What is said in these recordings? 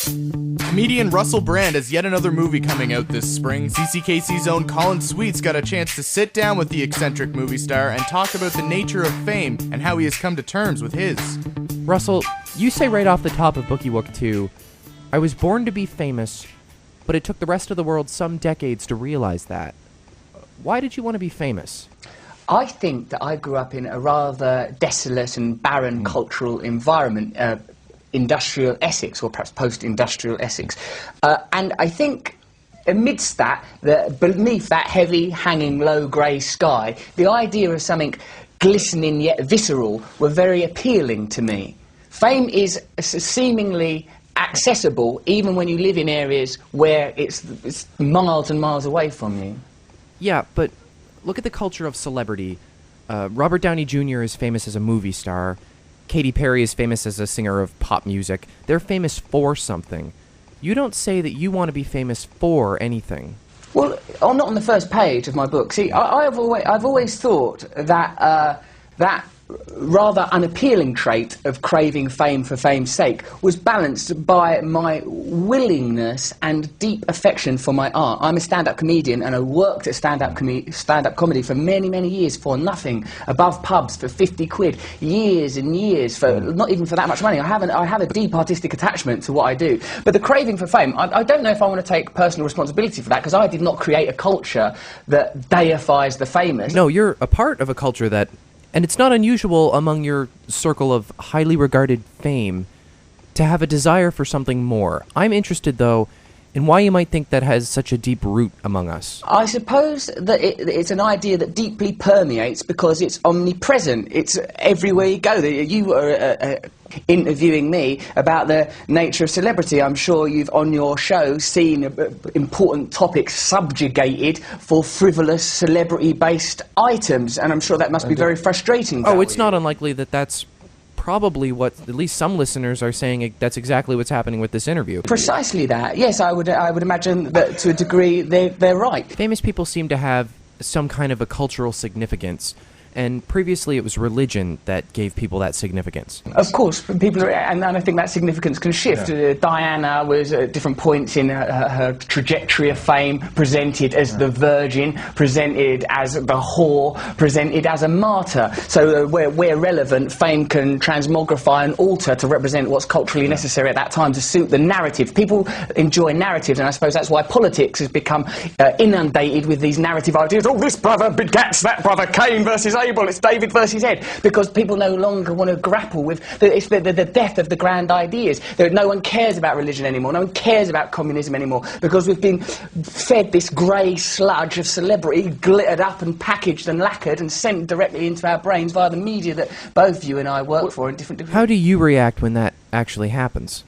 Comedian Russell Brand has yet another movie coming out this spring. CCKC's own Colin Sweets got a chance to sit down with the eccentric movie star and talk about the nature of fame and how he has come to terms with his. Russell, you say right off the top of Bookie Wook 2, I was born to be famous, but it took the rest of the world some decades to realize that. Why did you want to be famous? I think that I grew up in a rather desolate and barren cultural environment, industrial Essex, or perhaps post-industrial Essex. And I think amidst that, beneath that heavy, hanging, low grey sky, the idea of something glistening yet visceral were very appealing to me. Fame is seemingly accessible even when you live in areas where it's miles and miles away from you. Yeah, but look at the culture of celebrity. Robert Downey Jr. is famous as a movie star. Katy Perry is famous as a singer of pop music. They're famous for something. You don't say that you want to be famous for anything. Well, not on the first page of my book. See, I've always thought that that rather unappealing trait of craving fame for fame's sake was balanced by my willingness and deep affection for my art. I'm a stand-up comedian, and I worked at stand-up comedy for many, many years for nothing, above pubs for 50 quid, years and years, for not even for that much money. I have a deep artistic attachment to what I do. But the craving for fame, I don't know if I want to take personal responsibility for that, because I did not create a culture that deifies the famous. No, you're a part of a culture that... And it's not unusual among your circle of highly regarded fame to have a desire for something more. I'm interested, though, in why you might think that has such a deep root among us. I suppose that it's an idea that deeply permeates because it's omnipresent. It's everywhere you go. You were interviewing me about the nature of celebrity. I'm sure you've, on your show, seen important topics subjugated for frivolous celebrity-based items, and I'm sure that must be very frustrating. Oh, it's not unlikely that that's probably what at least some listeners are saying. That's exactly what's happening with this interview. Precisely that. Yes, I would imagine that to a degree they're right. Famous people seem to have some kind of a cultural significance. And previously it was religion that gave people that significance. Of course, people, and I think that significance can shift. Yeah. Diana was at different points in her trajectory of fame presented as the virgin, presented as the whore, presented as a martyr. So where relevant, fame can transmogrify and alter to represent what's culturally necessary at that time to suit the narrative. People enjoy narratives, and I suppose that's why politics has become inundated with these narrative ideas. Oh, this brother begats that brother, Cain versus Abel, it's David versus Ed, because people no longer want to grapple with the death of the grand ideas. No one cares about religion anymore, no one cares about communism anymore, because we've been fed this grey sludge of celebrity, glittered up and packaged and lacquered and sent directly into our brains via the media that both you and I work for in different degrees. How do you react when that actually happens?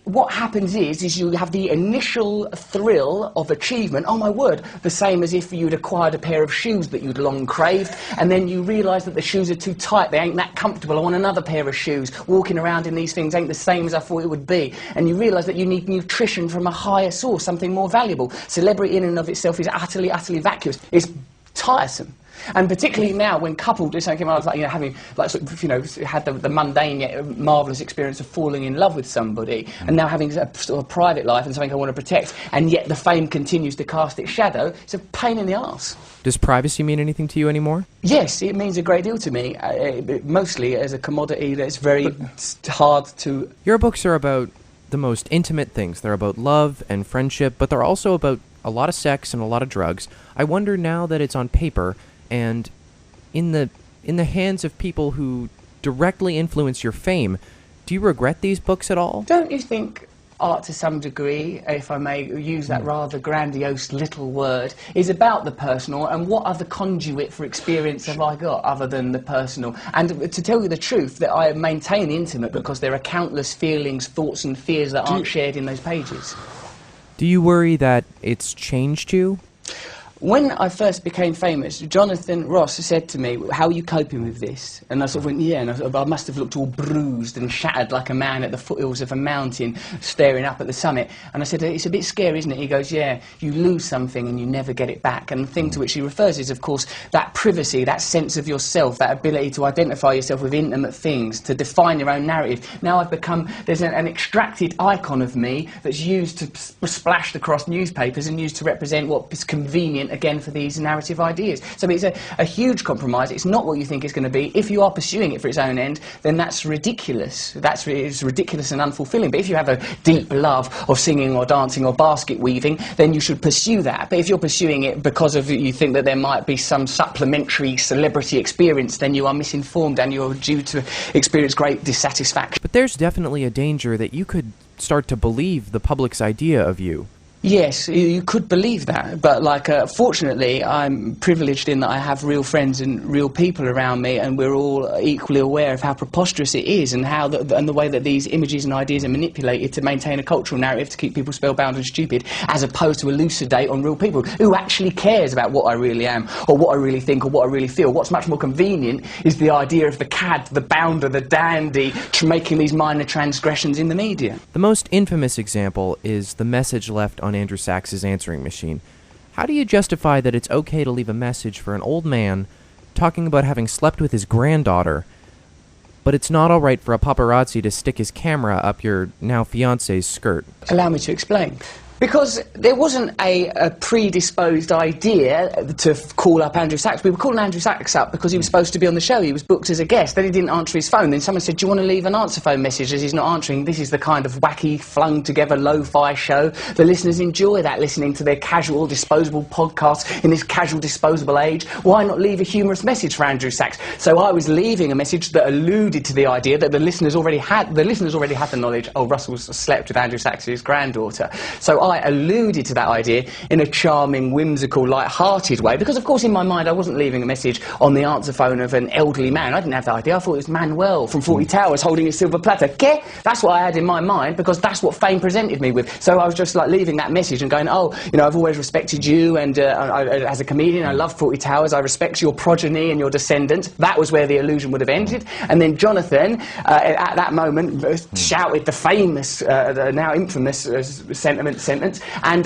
What happens is you have the initial thrill of achievement, oh my word, the same as if you'd acquired a pair of shoes that you'd long craved, and then you realise that the shoes are too tight, they ain't that comfortable, I want another pair of shoes, walking around in these things ain't the same as I thought it would be, and you realise that you need nutrition from a higher source, something more valuable. Celebrity in and of itself is utterly, utterly vacuous. It's tiresome. And particularly now, when coupled with something else, like, you know, having, like, sort of, you know, had the mundane yet marvellous experience of falling in love with somebody, and now having a sort of private life and something I want to protect, and yet the fame continues to cast its shadow, it's a pain in the arse. Does privacy mean anything to you anymore? Yes, it means a great deal to me, mostly as a commodity that's very hard to... Your books are about the most intimate things. They're about love and friendship, but they're also about a lot of sex and a lot of drugs. I wonder, now that it's on paper and in the hands of people who directly influence your fame, do you regret these books at all? Don't you think art, to some degree, if I may use that rather grandiose little word, is about the personal, and what other conduit for experience have I got other than the personal? And to tell you the truth, that I maintain the intimate because there are countless feelings, thoughts and fears that aren't shared in those pages. Do you worry that it's changed you? When I first became famous, Jonathan Ross said to me, "How are you coping with this?" And I sort of went, "Yeah," and I must have looked all bruised and shattered like a man at the foothills of a mountain staring up at the summit. And I said, "It's a bit scary, isn't it?" He goes, "Yeah, you lose something and you never get it back." And the thing to which he refers is, of course, that privacy, that sense of yourself, that ability to identify yourself with intimate things, to define your own narrative. Now I've become, there's an extracted icon of me that's used to splashed across newspapers and used to represent what is convenient again for these narrative ideas. So it's a huge compromise. It's not what you think it's going to be. If you are pursuing it for its own end, then that's ridiculous. It's ridiculous and unfulfilling. But if you have a deep love of singing or dancing or basket weaving, then you should pursue that. But if you're pursuing it because of you think that there might be some supplementary celebrity experience, then you are misinformed and you're due to experience great dissatisfaction. But there's definitely a danger that you could start to believe the public's idea of you. Yes, you could believe that, but fortunately I'm privileged in that I have real friends and real people around me, and we're all equally aware of how preposterous it is and how the way that these images and ideas are manipulated to maintain a cultural narrative to keep people spellbound and stupid, as opposed to elucidate on real people. Who actually cares about what I really am, or what I really think, or what I really feel? What's much more convenient is the idea of the cad, the bounder, the dandy, making these minor transgressions in the media. The most infamous example is the message left on Andrew Sachs's answering machine. How do you justify that it's okay to leave a message for an old man talking about having slept with his granddaughter, but it's not all right for a paparazzi to stick his camera up your now fiance's skirt? Allow me to explain. Because there wasn't a predisposed idea to call up Andrew Sachs. We were calling Andrew Sachs up because he was supposed to be on the show. He was booked as a guest. Then he didn't answer his phone. Then someone said, "Do you want to leave an answer phone message?" As he's not answering. This is the kind of wacky, flung-together, lo-fi show. The listeners enjoy that, listening to their casual, disposable podcasts in this casual, disposable age. Why not leave a humorous message for Andrew Sachs? So I was leaving a message that alluded to the idea that the listeners already had the knowledge, oh, Russell's slept with Andrew Sachs's granddaughter. So I alluded to that idea in a charming, whimsical, light-hearted way, because of course in my mind I wasn't leaving a message on the answer phone of an elderly man. I didn't have that idea. I thought it was Manuel from Fawlty Towers holding a silver platter. Okay? That's what I had in my mind, because that's what fame presented me with. So I was just like leaving that message and going, "Oh, you know, I've always respected you, and as a comedian I love Fawlty Towers, I respect your progeny and your descendants." That was where the illusion would have ended. And then Jonathan at that moment shouted the famous, now infamous sentence, and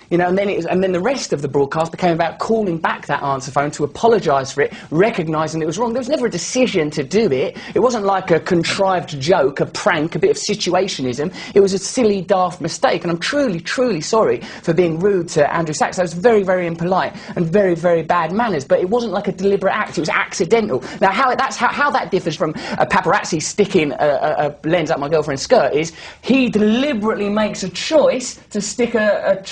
you know, and then the rest of the broadcast became about calling back that answer phone to apologise for it, recognising it was wrong. There was never a decision to do it. It wasn't like a contrived joke, a prank, a bit of situationism. It was a silly, daft mistake, and I'm truly, truly sorry for being rude to Andrew Sachs. That was very, very impolite and very, very bad manners, but it wasn't like a deliberate act. It was accidental. Now, how that differs from a paparazzi sticking a lens up my girlfriend's skirt is he deliberately makes a choice to stick a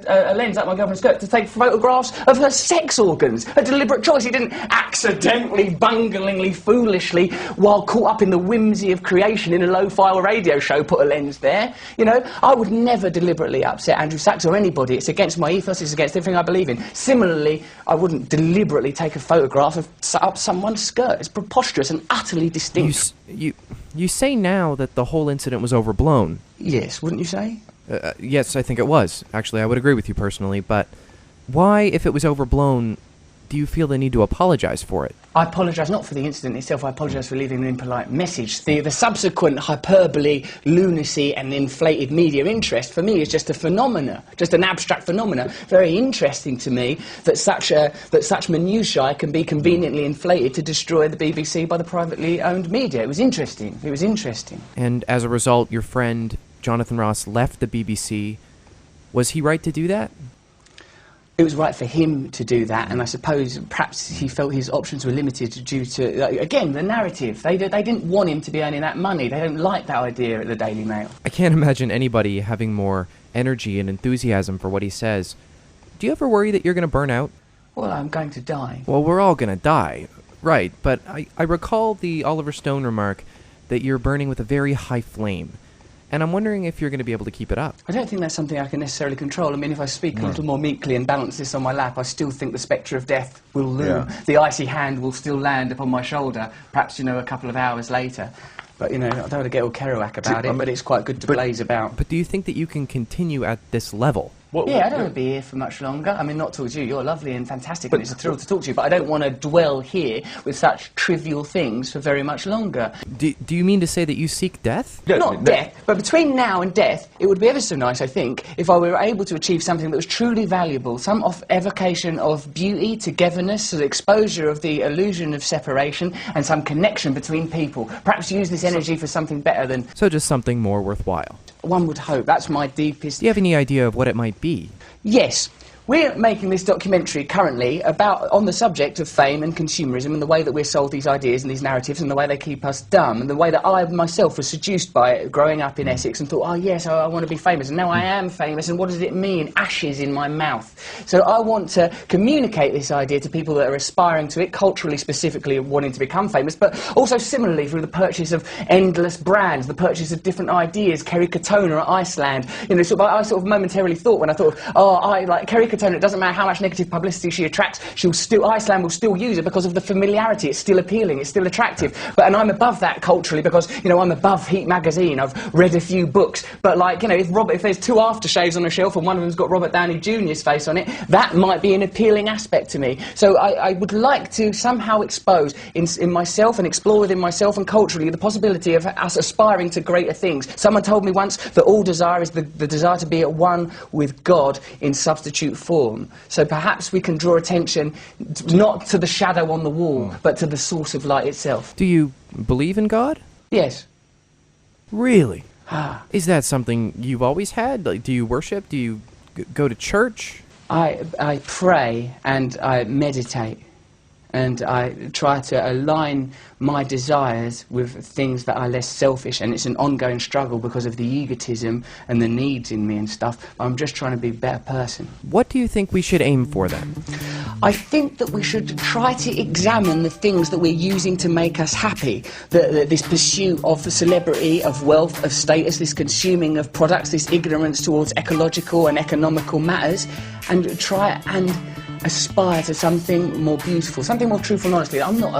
lens up my girlfriend's skirt to take photographs of her sex organs. A deliberate choice. He didn't accidentally, bunglingly, foolishly, while caught up in the whimsy of creation in a low-fi radio show, put a lens there. You know, I would never deliberately upset Andrew Sachs or anybody. It's against my ethos, it's against everything I believe in. Similarly, I wouldn't deliberately take a photograph of up someone's skirt. It's preposterous and utterly distinct. You say now that the whole incident was overblown. Yes, wouldn't you say? Yes, I think it was. Actually, I would agree with you personally, but why, if it was overblown, do you feel the need to apologise for it? I apologise not for the incident itself, I apologise for leaving an impolite message. The subsequent hyperbole, lunacy and inflated media interest for me is just a phenomena, just an abstract phenomena. Very interesting to me that such minutiae can be conveniently inflated to destroy the BBC by the privately owned media. It was interesting. It was interesting. And as a result, your friend Jonathan Ross left the BBC. Was he right to do that? It was right for him to do that, and I suppose perhaps he felt his options were limited due to, again, the narrative. They didn't want him to be earning that money. They don't like that idea at the Daily Mail. I can't imagine anybody having more energy and enthusiasm for what he says. Do you ever worry that you're going to burn out? Well, I'm going to die. Well, we're all going to die, right, but I recall the Oliver Stone remark that you're burning with a very high flame. And I'm wondering if you're going to be able to keep it up. I don't think that's something I can necessarily control. I mean, if I speak a little more meekly and balance this on my lap, I still think the spectre of death will loom. Yeah. The icy hand will still land upon my shoulder, perhaps, you know, a couple of hours later. But, you know, I don't want to get all Kerouac about it, but it's quite good to blaze about. But do you think that you can continue at this level? Yeah, I don't want to be here for much longer. I mean, not talk to you. You're lovely and fantastic, and it's a thrill to talk to you. But I don't want to dwell here with such trivial things for very much longer. Do you mean to say that you seek death? Not death, but between now and death, it would be ever so nice, I think, if I were able to achieve something that was truly valuable, some evocation of beauty, togetherness, the exposure of the illusion of separation, and some connection between people. Perhaps use this energy for something better than... So just something more worthwhile. One would hope. That's my deepest... Do you have any idea of what it might be? Yes. We're making this documentary currently on the subject of fame and consumerism and the way that we're sold these ideas and these narratives and the way they keep us dumb and the way that I myself was seduced by it growing up in Essex and thought, oh yes, I want to be famous, and now I am famous, and what does it mean? Ashes in my mouth. So I want to communicate this idea to people that are aspiring to it, culturally specifically wanting to become famous, but also similarly through the purchase of endless brands, the purchase of different ideas. Kerry Katona at Iceland, you know, I sort of momentarily thought when I thought, Kerry Katona, it doesn't matter how much negative publicity she attracts, Iceland will still use her because of the familiarity. It's still appealing, it's still attractive. And I'm above that culturally because, you know, I'm above Heat magazine. I've read a few books, but like, you know, if there's 2 aftershaves on a shelf and one of them's got Robert Downey Jr.'s face on it, that might be an appealing aspect to me. So I would like to somehow expose in myself and explore within myself and culturally the possibility of us aspiring to greater things. Someone told me once that all desire is the desire to be at one with God in substitute form. So perhaps we can draw attention not to the shadow on the wall, but to the source of light itself. Do you believe in God? Yes. Really? Is that something you've always had? Like, do you worship? Do you go to church? I pray and I meditate and I try to align my desires with things that are less selfish, and it's an ongoing struggle because of the egotism and the needs in me and stuff. I'm just trying to be a better person. What do you think we should aim for then? I think that we should try to examine the things that we're using to make us happy. This pursuit of celebrity, of wealth, of status, this consuming of products, this ignorance towards ecological and economical matters, and try and aspire to something more beautiful, something more truthful and honestly. I'm not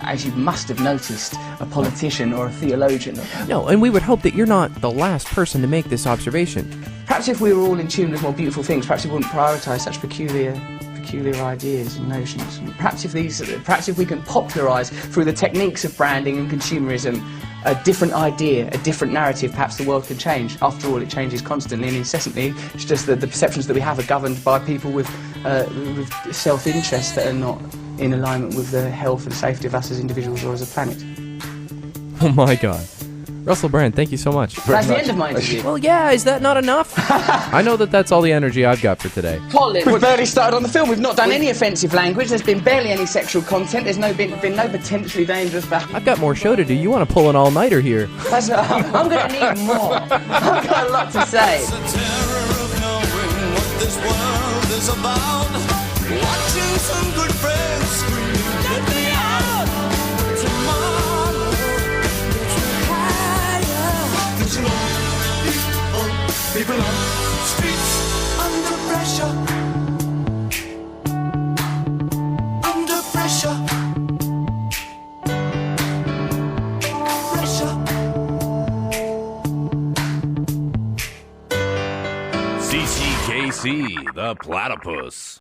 as you must have noticed, a politician or a theologian. No, and we would hope that you're not the last person to make this observation. Perhaps if we were all in tune with more beautiful things, perhaps we wouldn't prioritise such peculiar ideas and notions. Perhaps if we can popularise through the techniques of branding and consumerism a different idea, a different narrative, perhaps the world could change. After all, it changes constantly and incessantly. It's just that the perceptions that we have are governed by people with self-interest that are not in alignment with the health and safety of us as individuals or as a planet. Oh my God. Russell Brand, thank you so much. That's the end of my interview. Well, yeah, is that not enough? I know that that's all the energy I've got for today. Colin, we've barely started on the film. We've not done any offensive language. There's been barely any sexual content. There's been no potentially dangerous... I've got more show to do. You want to pull an all-nighter here. I'm going to need more. I've got a lot to say. It's the terror of knowing what this world is about. Watching some good friends scream, "Let me out!" Tomorrow, get you higher. There's people on the streets under pressure. Under pressure. CCKC, the Platypus.